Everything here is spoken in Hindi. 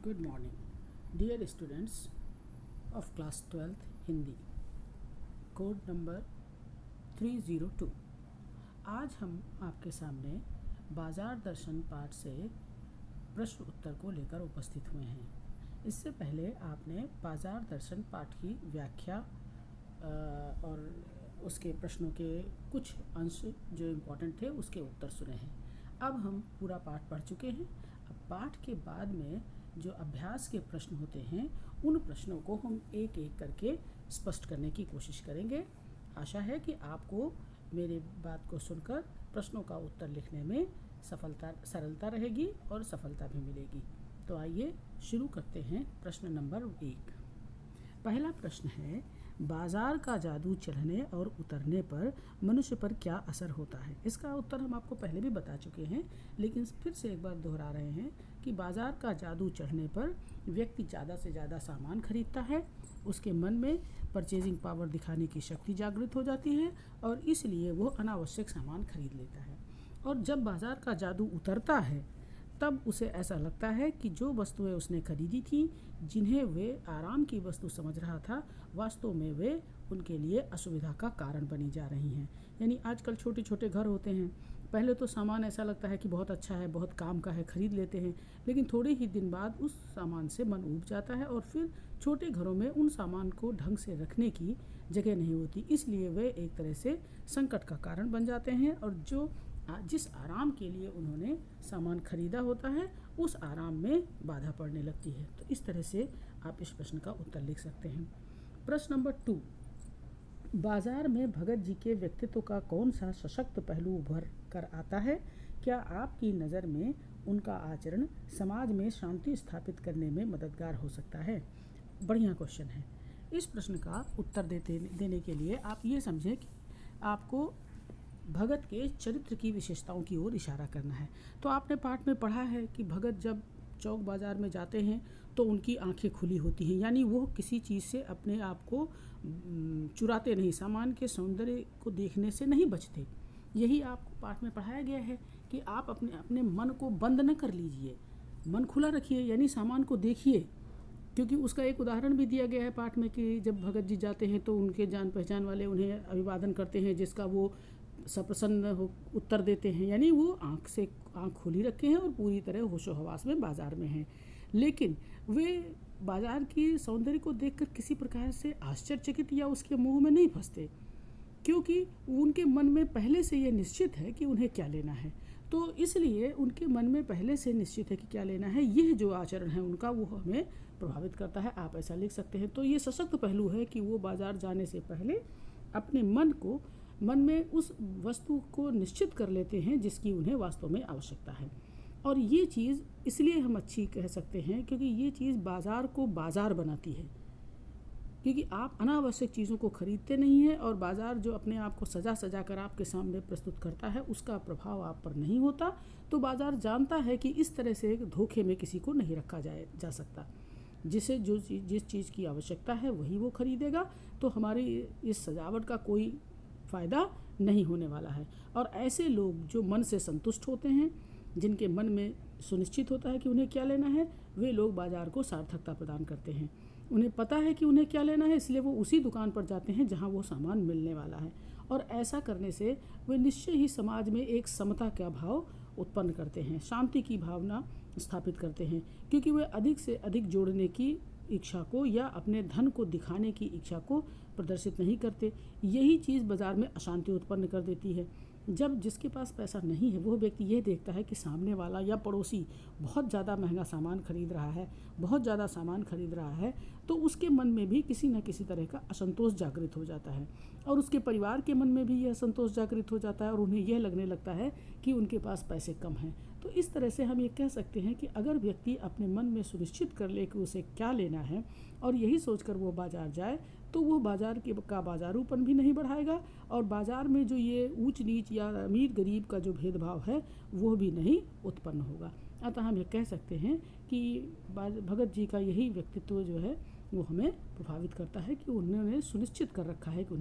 Good morning, dear students of class 12th Hindi, code number 302। आज हम आपके सामने बाजार दर्शन पाठ से प्रश्न उत्तर को लेकर उपस्थित हुए हैं। इससे पहले आपने बाजार दर्शन पाठ की व्याख्या और उसके प्रश्नों के कुछ अंश जो इम्पोर्टेंट थे उसके उत्तर सुने हैं। अब हम पूरा पाठ पढ़ चुके हैं। अब पाठ के बाद में जो अभ्यास के प्रश्न होते हैं उन प्रश्नों को हम एक एक करके स्पष्ट करने की कोशिश करेंगे। आशा है कि आपको मेरी बात को सुनकर प्रश्नों का उत्तर लिखने में सरलता रहेगी और सफलता भी मिलेगी। तो आइए शुरू करते हैं। प्रश्न नंबर 1। पहला प्रश्न है, बाजार का जादू चढ़ने और उतरने पर मनुष्य पर क्या असर होता है। इसका उत्तर हम आपको पहले भी बता चुके हैं, लेकिन फिर से एक बार दोहरा रहे हैं कि बाजार का जादू चढ़ने पर व्यक्ति ज़्यादा से ज़्यादा सामान खरीदता है, उसके मन में परचेजिंग पावर दिखाने की शक्ति जागृत हो जाती है और इसलिए वो अनावश्यक सामान खरीद लेता है। और जब बाजार का जादू उतरता है तब उसे ऐसा लगता है कि जो वस्तुएं उसने खरीदी थी, जिन्हें वे आराम की वस्तु समझ रहा था, वास्तव में वे उनके लिए असुविधा का कारण बनी जा रही हैं। यानी आजकल छोटे छोटे घर होते हैं, पहले तो सामान ऐसा लगता है कि बहुत अच्छा है, बहुत काम का है, खरीद लेते हैं, लेकिन थोड़े ही दिन बाद उस सामान से मन ऊब जाता है और फिर छोटे घरों में उन सामान को ढंग से रखने की जगह नहीं होती, इसलिए वे एक तरह से संकट का कारण बन जाते हैं और जिस आराम के लिए उन्होंने सामान खरीदा होता है उस आराम में बाधा पड़ने लगती है। तो इस तरह से आप इस प्रश्न का उत्तर लिख सकते हैं। प्रश्न नंबर 2, बाजार में भगत जी के व्यक्तित्व का कौन सा सशक्त पहलू उभर कर आता है। क्या आपकी नज़र में उनका आचरण समाज में शांति स्थापित करने में मददगार हो सकता है। बढ़िया क्वेश्चन है। इस प्रश्न का उत्तर देने के लिए आप ये समझें कि आपको भगत के चरित्र की विशेषताओं की ओर इशारा करना है। तो आपने पाठ में पढ़ा है कि भगत जब चौक बाज़ार में जाते हैं तो उनकी आंखें खुली होती हैं, यानी वो किसी चीज़ से अपने आप को चुराते नहीं, सामान के सौंदर्य को देखने से नहीं बचते। यही आपको पाठ में पढ़ाया गया है कि आप अपने मन को बंद न कर लीजिए, मन खुला रखिए, यानी सामान को देखिए। क्योंकि उसका एक उदाहरण भी दिया गया है पाठ में कि जब भगत जी जाते हैं तो उनके जान पहचान वाले उन्हें अभिवादन करते हैं, जिसका वो सप्रसन्न हो उत्तर देते हैं, यानी वो आँख खोली रखे हैं और पूरी तरह होशो हवास में बाजार में हैं, लेकिन वे बाजार की सौंदर्य को देखकर किसी प्रकार से आश्चर्यचकित या उसके मोह में नहीं फंसते, क्योंकि उनके मन में पहले से ये निश्चित है कि उन्हें क्या लेना है। तो इसलिए उनके मन में पहले से निश्चित है कि क्या लेना है। यह जो आचरण है उनका वो हमें प्रभावित करता है, आप ऐसा लिख सकते हैं। तो ये सशक्त पहलू है कि वो बाजार जाने से पहले अपने मन में उस वस्तु को निश्चित कर लेते हैं जिसकी उन्हें वास्तव में आवश्यकता है। और ये चीज़ इसलिए हम अच्छी कह सकते हैं क्योंकि ये चीज़ बाज़ार को बाज़ार बनाती है, क्योंकि आप अनावश्यक चीज़ों को खरीदते नहीं हैं और बाज़ार जो अपने आप को सजा कर आपके सामने प्रस्तुत करता है उसका प्रभाव आप पर नहीं होता। तो बाज़ार जानता है कि इस तरह से धोखे में किसी को नहीं रखा जा सकता, जिसे जिस चीज़ की आवश्यकता है वही वो खरीदेगा। तो हमारी इस सजावट का कोई फ़ायदा नहीं होने वाला है। और ऐसे लोग जो मन से संतुष्ट होते हैं, जिनके मन में सुनिश्चित होता है कि उन्हें क्या लेना है, वे लोग बाज़ार को सार्थकता प्रदान करते हैं। उन्हें पता है कि उन्हें क्या लेना है, इसलिए वो उसी दुकान पर जाते हैं जहां वो सामान मिलने वाला है। और ऐसा करने से वे निश्चय ही समाज में एक समता का भाव उत्पन्न करते हैं, शांति की भावना स्थापित करते हैं, क्योंकि वे अधिक से अधिक जोड़ने की इच्छा को या अपने धन को दिखाने की इच्छा को प्रदर्शित नहीं करते। यही चीज़ बाज़ार में अशांति उत्पन्न कर देती है। जब जिसके पास पैसा नहीं है वो व्यक्ति यह देखता है कि सामने वाला या पड़ोसी बहुत ज़्यादा महंगा सामान खरीद रहा है, बहुत ज़्यादा सामान खरीद रहा है, तो उसके मन में भी किसी न किसी तरह का असंतोष जागृत हो जाता है और उसके परिवार के मन में भी यह असंतोष जागृत हो जाता है और उन्हें यह लगने लगता है कि उनके पास पैसे कम हैं। तो इस तरह से हम ये कह सकते हैं कि अगर व्यक्ति अपने मन में सुनिश्चित कर ले कि उसे क्या लेना है और यही सोचकर वो बाज़ार जाए, तो वो बाज़ार का बाज़ारूपन भी नहीं बढ़ाएगा और बाज़ार में जो ये ऊंच नीच या अमीर गरीब का जो भेदभाव है वो भी नहीं उत्पन्न होगा। अतः हम ये कह सकते हैं कि भगत जी का यही व्यक्तित्व जो है वो हमें प्रभावित करता है कि उन्होंने सुनिश्चित कर रखा है कि